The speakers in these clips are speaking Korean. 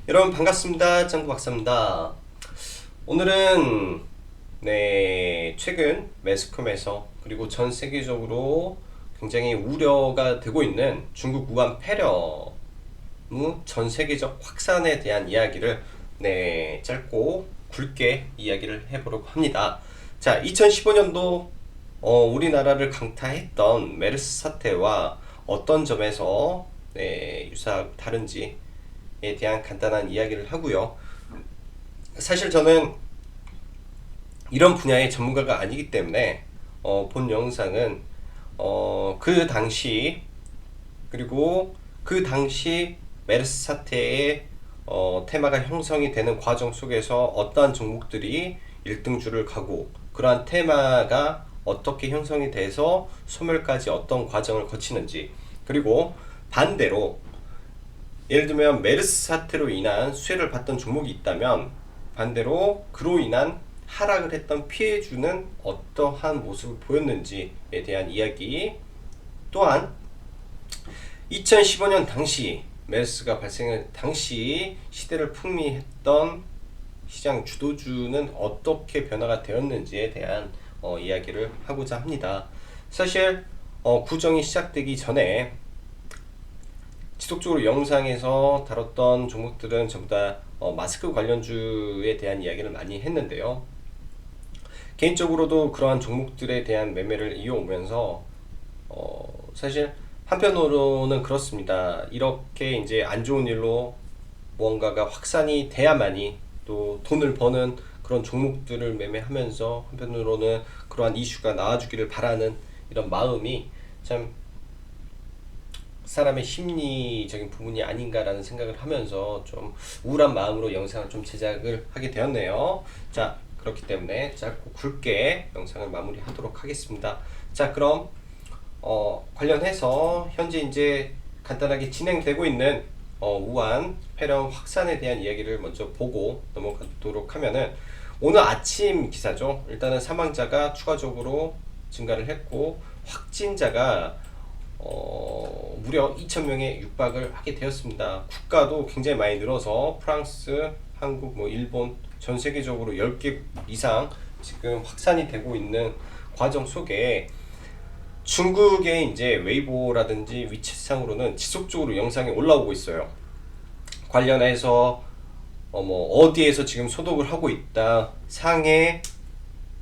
여러분 반갑습니다. 짱구 박사입니다. 오늘은 최근 매스컴에서 그리고 전 세계적으로 굉장히 우려가 되고 있는 중국 우한 폐렴의 전 세계적 확산에 대한 이야기를 짧고 굵게 이야기를 해보려고 합니다. 자, 2015년도 우리나라를 강타했던 메르스 사태와 어떤 점에서 다른지에 대한 간단한 이야기를 하고요. 사실 저는 이런 분야의 전문가가 아니기 때문에 본 영상은 그 당시 그리고 그 당시 메르스 사태의 테마가 형성이 되는 과정 속에서 어떠한 종목들이 1등주를 가고 그러한 테마가 어떻게 형성이 돼서 소멸까지 어떤 과정을 거치는지, 그리고 반대로 예를 들면 메르스 사태로 인한 수혜를 봤던 종목이 있다면 반대로 그로 인한 하락을 했던 피해주는 어떠한 모습을 보였는지에 대한 이야기, 또한 2015년 당시 메르스가 발생한 당시 시대를 풍미했던 시장 주도주는 어떻게 변화가 되었는지에 대한 이야기를 하고자 합니다. 사실 구정이 시작되기 전에 지속적으로 영상에서 다뤘던 종목들은 전부 다 마스크 관련주에 대한 이야기를 많이 했는데요. 개인적으로도 그러한 종목들에 대한 매매를 이어오면서 사실 한편으로는 그렇습니다. 이렇게 이제 안 좋은 일로 무언가가 확산이 돼야만이 또 돈을 버는 그런 종목들을 매매하면서 한편으로는 그러한 이슈가 나와주기를 바라는 이런 마음이 참 사람의 심리적인 부분이 아닌가라는 생각을 하면서 좀 우울한 마음으로 영상을 좀 제작을 하게 되었네요. 자, 그렇기 때문에 짧고 굵게 영상을 마무리하도록 하겠습니다. 자, 그럼 관련해서 현재 이제 간단하게 진행되고 있는 우한 폐렴 확산에 대한 이야기를 먼저 보고 넘어가도록 하면은, 오늘 아침 기사죠. 일단은 사망자가 추가적으로 증가를 했고 확진자가 무려 2,000명에 육박을 하게 되었습니다. 국가도 굉장히 많이 늘어서 프랑스, 한국, 일본 전 세계적으로 10개 이상 지금 확산이 되고 있는 과정 속에 중국의 이제 웨이보라든지 위챗상으로는 지속적으로 영상이 올라오고 있어요. 관련해서 어디에서 지금 소독을 하고 있다, 상해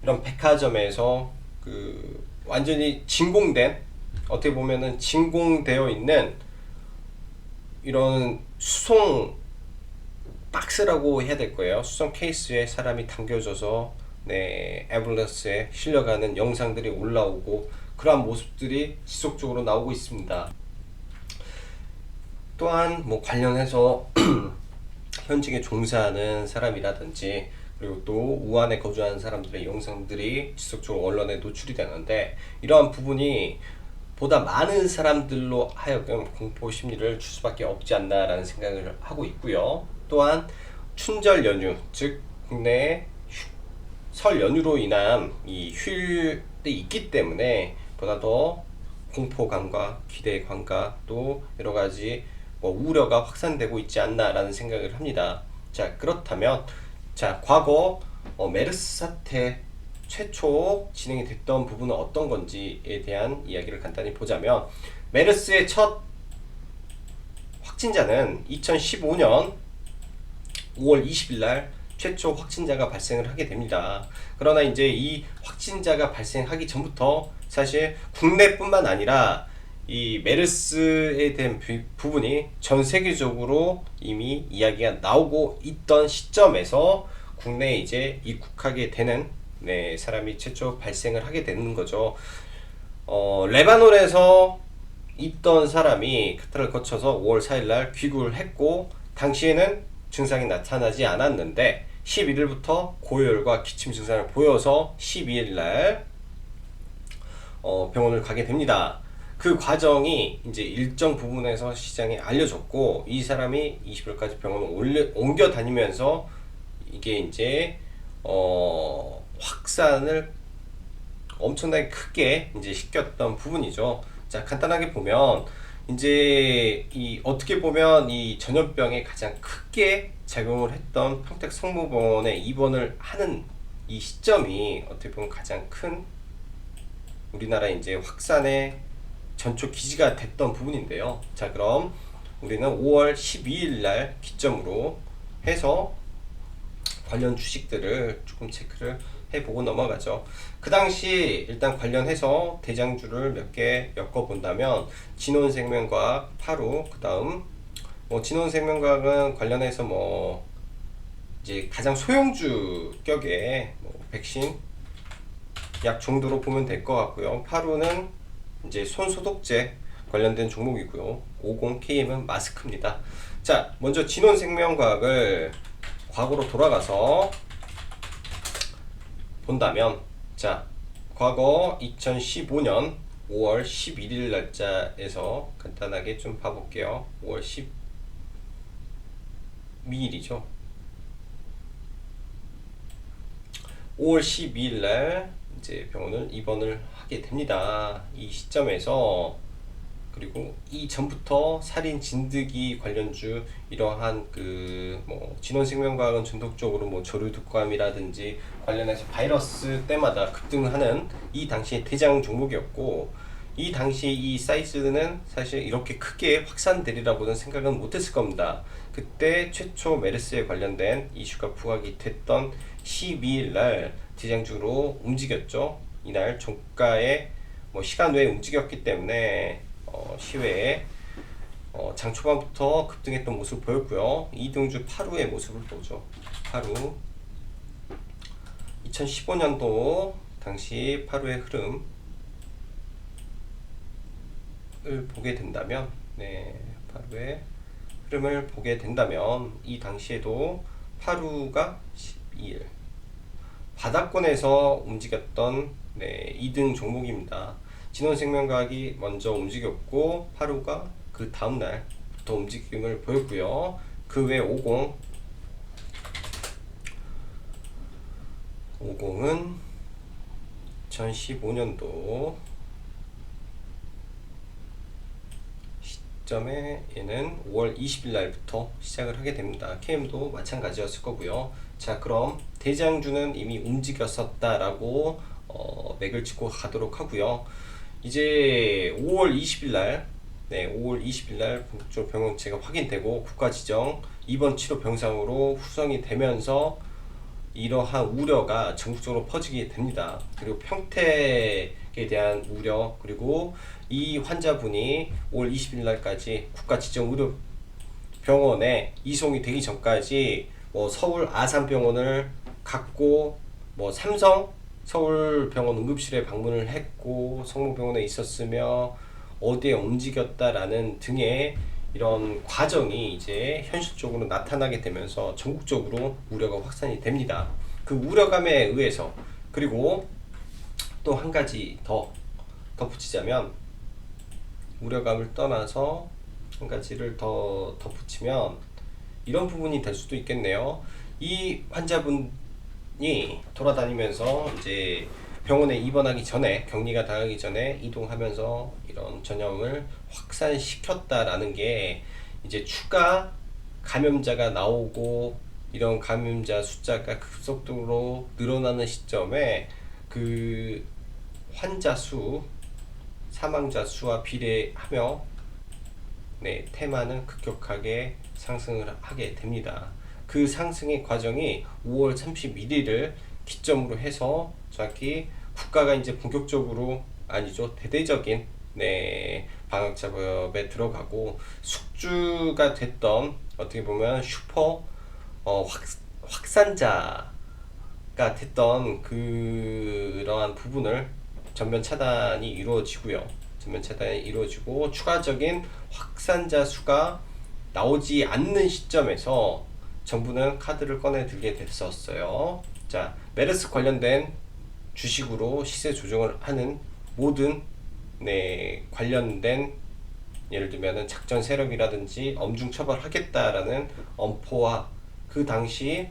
이런 백화점에서 그 완전히 진공된, 어떻게 보면은 진공되어 있는 이런 수송 박스라고 해야 될 거예요. 수송 케이스에 사람이 당겨져서 앰뷸런스에 실려가는 영상들이 올라오고 그러한 모습들이 지속적으로 나오고 있습니다. 또한 관련해서 현직에 종사하는 사람이라든지 그리고 또 우한에 거주하는 사람들의 영상들이 지속적으로 언론에 노출이 되는데, 이러한 부분이 보다 많은 사람들로 하여금 공포 심리를 줄 수밖에 없지 않나라는 생각을 하고 있고요. 또한 춘절 연휴, 즉 국내에 설 연휴로 인한 이 휴일이 있기 때문에 보다 더 공포감과 기대감과 또 여러가지 우려가 확산되고 있지 않나라는 생각을 합니다. 자, 그렇다면 과거 메르스 사태 최초 진행이 됐던 부분은 어떤 건지에 대한 이야기를 간단히 보자면, 메르스의 첫 확진자는 2015년 5월 20일 날 최초 확진자가 발생을 하게 됩니다. 그러나 이제 이 확진자가 발생하기 전부터 사실 국내뿐만 아니라 이 메르스에 대한 부분이 전 세계적으로 이미 이야기가 나오고 있던 시점에서 국내에 이제 입국하게 되는 사람이 최초 발생을 하게 되는 거죠. 레바논에서 있던 사람이 카타르를 거쳐서 5월 4일 날 귀국을 했고, 당시에는 증상이 나타나지 않았는데 11일부터 고열과 기침 증상을 보여서 12일 날 병원을 가게 됩니다. 그 과정이 이제 일정 부분에서 시장에 알려졌고, 이 사람이 20일까지 병원을 옮겨 다니면서 이게 이제 확산을 엄청나게 크게 이제 시켰던 부분이죠. 자, 간단하게 보면 이제 이 어떻게 보면 이 전염병에 가장 크게 작용을 했던 평택 성모병원에 입원을 하는 이 시점이 어떻게 보면 가장 큰 우리나라 이제 확산의 전초 기지가 됐던 부분인데요. 자, 그럼 우리는 5월 12일 날 기점으로 해서 관련 주식들을 조금 체크를 해보고 넘어가죠. 그 당시 일단 관련해서 대장주를 몇 개 엮어본다면 진원생명과학, 파루, 그 다음 뭐 진원생명과학은 관련해서 뭐 이제 가장 소형주 격의 뭐 백신 약 정도로 보면 될 것 같고요. 파루는 이제 손소독제 관련된 종목이고요. 50KM은 마스크입니다. 자, 먼저 진원생명과학을 과거로 돌아가서 본다면, 자, 과거 2015년 5월 11일 날짜에서 간단하게 좀 봐볼게요. 5월 12일이죠. 5월 12일 날 이제 병원을 입원을 하게 됩니다. 이 시점에서 그리고 이 전부터 살인 진드기 관련주 이러한 그 뭐 진원생명과학은 전통적으로 뭐 조류독감이라든지 관련해서 바이러스 때마다 급등하는 이 당시의 대장 종목이었고, 이 당시 이 사이즈는 사실 이렇게 크게 확산되리라고는 생각은 못했을 겁니다. 그때 최초 메르스에 관련된 이슈가 부각이 됐던 12일 날 대장주로 움직였죠. 이날 종가에 뭐 시간 외에 움직였기 때문에 시외에 장 초반부터 급등했던 모습을 보였고요. 이등주 파루의 모습을 보죠. 파루 2015년도 당시 파루의 흐름을 보게 된다면, 네, 파루의 흐름을 보게 된다면 이 당시에도 파루가 12일 바닥권에서 움직였던, 네, 2등 종목입니다. 진원생명과학이 먼저 움직였고 파루가 그 다음날부터 움직임을 보였고요. 그 외 50은 2015년도 시점에 얘는 5월 20일 날부터 시작을 하게 됩니다. KM도 마찬가지였을 거고요. 자, 그럼 대장주는 이미 움직였었다라고 맥을 짚고 가도록 하고요. 이제 5월 20일 날, 네, 5월 20일 날 본격적으로 병원체가 확인되고 국가 지정 입원 치료 병상으로 후성이 되면서 이러한 우려가 전국적으로 퍼지게 됩니다. 그리고 평택에 대한 우려, 그리고 이 환자분이 5월 20일 날까지 국가 지정 의료 병원에 이송이 되기 전까지 뭐 서울 아산병원을 갔고 뭐 삼성 서울병원 응급실에 방문을 했고 성모병원에 있었으며 어디에 움직였다라는 등의 이런 과정이 이제 현실적으로 나타나게 되면서 전국적으로 우려가 확산이 됩니다. 그 우려감에 의해서, 그리고 또 한 가지 더 덧붙이자면, 우려감을 떠나서 한 가지를 더 덧붙이면 이런 부분이 될 수도 있겠네요. 이 환자분이 돌아다니면서 이제 병원에 입원하기 전에, 격리가 당하기 전에 이동하면서 이런 전염을 확산시켰다라는 게 이제 추가 감염자가 나오고 이런 감염자 숫자가 급속도로 늘어나는 시점에 그 환자 수, 사망자 수와 비례하며, 네, 테마는 급격하게 상승을 하게 됩니다. 그 상승의 과정이 5월 31일을 기점으로 해서 정확히 국가가 이제 본격적으로, 아니죠, 대대적인, 네, 방역 작업에 들어가고 숙주가 됐던, 어떻게 보면 슈퍼 확산자가 됐던 그러한 부분을 전면 차단이 이루어지고요. 전면 차단이 이루어지고 추가적인 확산자 수가 나오지 않는 시점에서 정부는 카드를 꺼내 들게 됐었어요. 자, 메르스 관련된 주식으로 시세 조정을 하는 모든, 네, 관련된, 예를 들면 작전 세력이라든지 엄중 처벌하겠다라는 엄포와 그 당시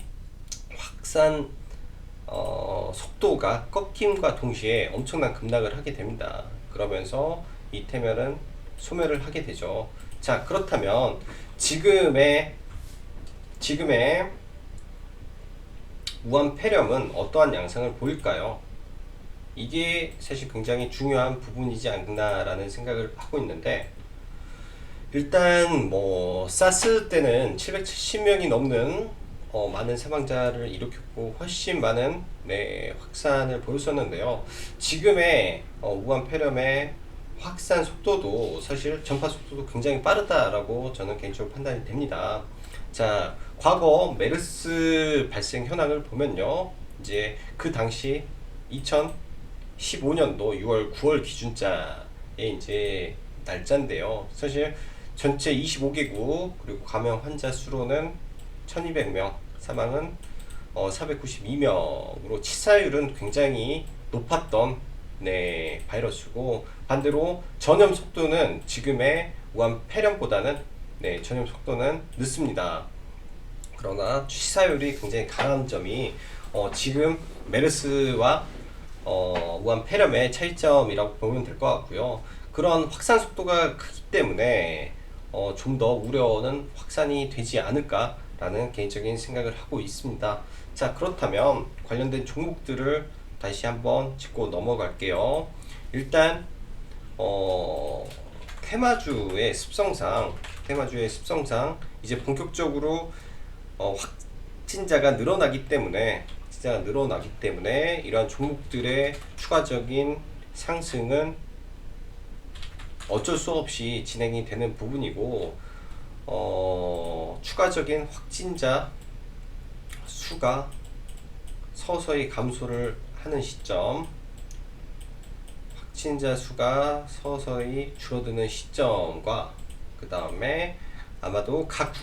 확산 속도가 꺾임과 동시에 엄청난 급락을 하게 됩니다. 그러면서 이태면은 소멸을 하게 되죠. 자, 그렇다면 지금의 우한 폐렴은 어떠한 양상을 보일까요? 이게 사실 굉장히 중요한 부분이지 않나라는 생각을 하고 있는데, 일단 뭐 사스 때는 770명이 넘는 많은 사망자를 일으켰고 훨씬 많은 확산을 보였었는데요. 지금의 우한 폐렴의 확산 속도도 사실 전파 속도도 굉장히 빠르다라고 저는 개인적으로 판단이 됩니다. 자, 과거 메르스 발생 현황을 보면요, 이제 그 당시 2015년도 6월 9월 기준자의 이제 날짜인데요. 사실 전체 25개국 그리고 감염 환자 수로는 1200명, 사망은 492명으로 치사율은 굉장히 높았던 바이러스고, 반대로 전염 속도는 지금의 우한 폐렴보다는 전염 속도는 늦습니다. 그러나 치사율이 굉장히 강한 점이 지금 메르스와 우한 폐렴의 차이점이라고 보면 될 것 같고요. 그런 확산 속도가 크기 때문에 좀 더 우려는 확산이 되지 않을까라는 개인적인 생각을 하고 있습니다. 자, 그렇다면 관련된 종목들을 다시 한번 짚고 넘어갈게요. 일단 테마주의 습성상 이제 본격적으로 확진자가 늘어나기 때문에 이러한 종목들의 추가적인 상승은 어쩔 수 없이 진행이 되는 부분이고, 추가적인 확진자 수가 서서히 감소를 하는 시점, 확진자 수가 서서히 줄어드는 시점과 그 다음에 아마도 각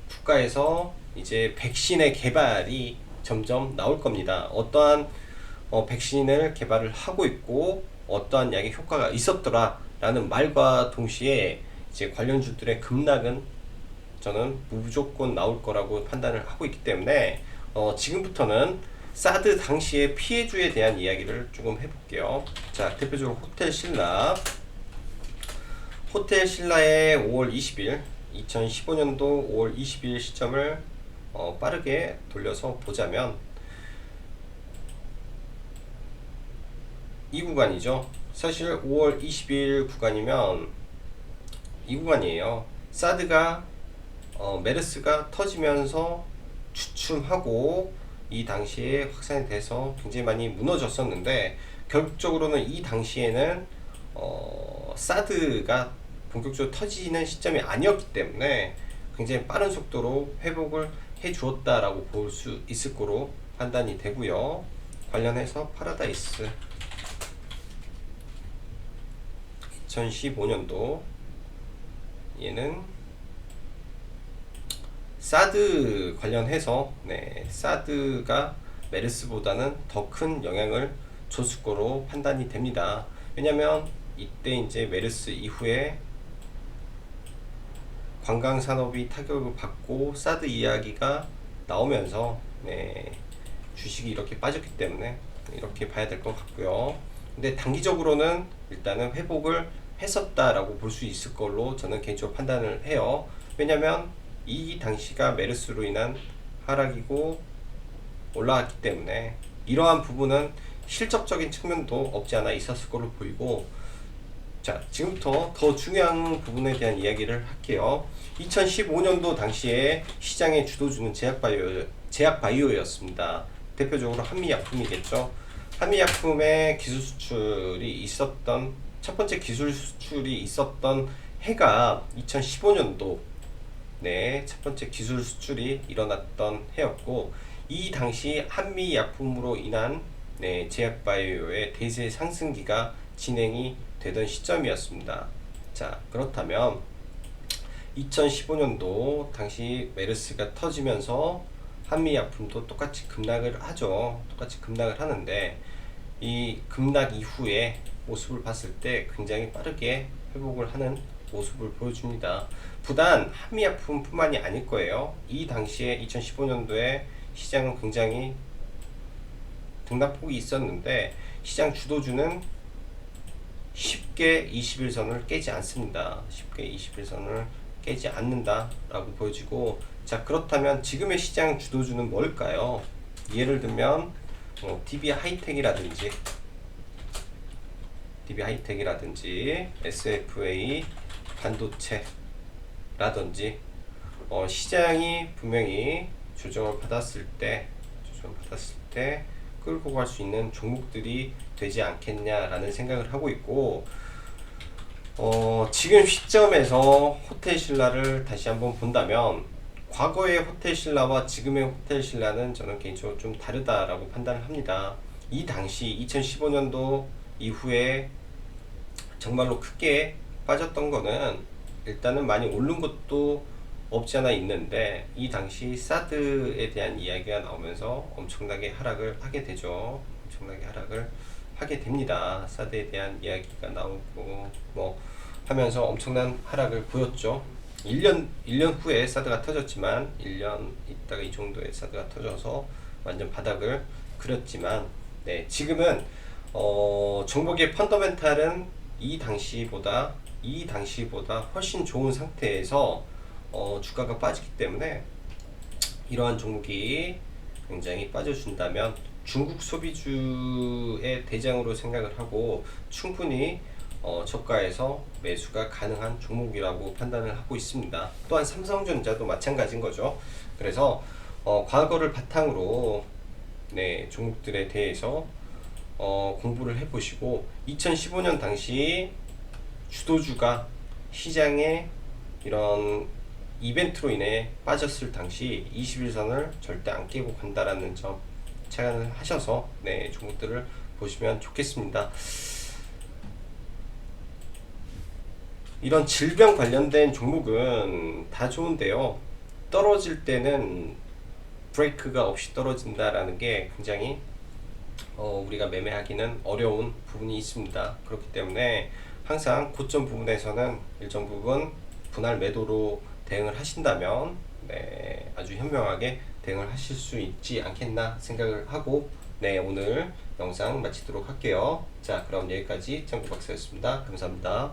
국가에서 이제 백신의 개발이 점점 나올 겁니다. 어떠한 백신을 개발을 하고 있고 어떠한 약의 효과가 있었더라 라는 말과 동시에 이제 관련주들의 급락은 저는 무조건 나올 거라고 판단을 하고 있기 때문에 지금부터는 사드 당시의 피해주에 대한 이야기를 조금 해볼게요. 자, 대표적으로 호텔 신라의 5월 20일 2015년도 5월 20일 시점을 빠르게 돌려서 보자면 이 구간이죠. 사실 5월 20일 구간이면 이 구간이에요. 사드가 메르스가 터지면서 주춤하고 이 당시에 확산이 돼서 굉장히 많이 무너졌었는데, 결국적으로는 이 당시에는 사드가 본격적으로 터지는 시점이 아니었기 때문에 굉장히 빠른 속도로 회복을 해 주었다라고 볼 수 있을 거로 판단이 되고요. 관련해서 파라다이스 2015년도 얘는 사드 관련해서 사드가 메르스보다는 더 큰 영향을 줬을 거로 판단이 됩니다. 왜냐면 이때 이제 메르스 이후에 관광 산업이 타격을 받고 사드 이야기가 나오면서 주식이 이렇게 빠졌기 때문에 이렇게 봐야 될 것 같고요. 근데 단기적으로는 일단은 회복을 했었다라고 볼 수 있을 걸로 저는 개인적으로 판단을 해요. 왜냐면 이 당시가 메르스로 인한 하락이고 올라왔기 때문에 이러한 부분은 실적적인 측면도 없지 않아 있었을 걸로 보이고, 자, 지금부터 더 중요한 부분에 대한 이야기를 할게요. 2015년도 당시에 시장의 주도주는 제약바이오였습니다. 대표적으로 한미약품이겠죠. 한미약품의 기술 수출이 있었던, 첫 번째 기술 수출이 있었던 해가 2015년도 첫 번째 기술 수출이 일어났던 해였고, 이 당시 한미약품으로 인한 제약바이오의 대세 상승기가 진행이 되던 시점이었습니다. 자, 그렇다면 2015년도 당시 메르스가 터지면서 한미약품도 똑같이 급락을 하죠. 똑같이 급락을 하는데, 이 급락 이후에 모습을 봤을 때 굉장히 빠르게 회복을 하는 모습을 보여줍니다. 부단 한미약품 뿐만이 아닐 거예요. 이 당시에 2015년도에 시장은 굉장히 등락폭이 있었는데, 시장 주도주는 쉽게 21선을 깨지 않습니다. 쉽게 21선을 깨지 않는다 라고 보여지고, 자 그렇다면 지금의 시장 주도주는 뭘까요? 예를 들면 DB 하이텍이라든지 SFA 반도체라든지 시장이 분명히 조정을 받았을 때 끌고 갈 수 있는 종목들이 되지 않겠냐라는 생각을 하고 있고, 지금 시점에서 호텔신라를 다시 한번 본다면 과거의 호텔신라와 지금의 호텔신라는 저는 개인적으로 좀 다르다라고 판단을 합니다. 이 당시 2015년도 이후에 정말로 크게 빠졌던 거는 일단은 많이 오른 것도 없지 않아 있는데, 이 당시 사드에 대한 이야기가 나오면서 엄청나게 하락을 하게 되죠. 엄청나게 하락을 하게 됩니다. 사드에 대한 이야기가 나오고 뭐 하면서 엄청난 하락을 보였죠. 1년 후에 사드가 터졌지만 1년 있다가 이 정도의 사드가 터져서 완전 바닥을 그렸지만, 네, 지금은 종목의 펀더멘탈은 이 당시보다 훨씬 좋은 상태에서 주가가 빠지기 때문에, 이러한 종목이 굉장히 빠져준다면 중국 소비주의 대장으로 생각을 하고 충분히 저가에서 매수가 가능한 종목이라고 판단을 하고 있습니다. 또한 삼성전자도 마찬가지인 거죠. 그래서 과거를 바탕으로, 네, 종목들에 대해서 공부를 해보시고, 2015년 당시 주도주가 시장에 이런 이벤트로 인해 빠졌을 당시 21선을 절대 안 깨고 간다라는 점 체감을 하셔서, 네, 종목들을 보시면 좋겠습니다. 이런 질병 관련된 종목은 다 좋은데요, 떨어질 때는 브레이크가 없이 떨어진다라는 게 굉장히 우리가 매매하기는 어려운 부분이 있습니다. 그렇기 때문에 항상 고점 부분에서는 일정 부분 분할 매도로 대응을 하신다면, 네, 아주 현명하게 대응을 하실 수 있지 않겠나 생각을 하고, 네, 오늘 영상 마치도록 할게요. 자, 그럼 여기까지 짱구 박사였습니다. 감사합니다.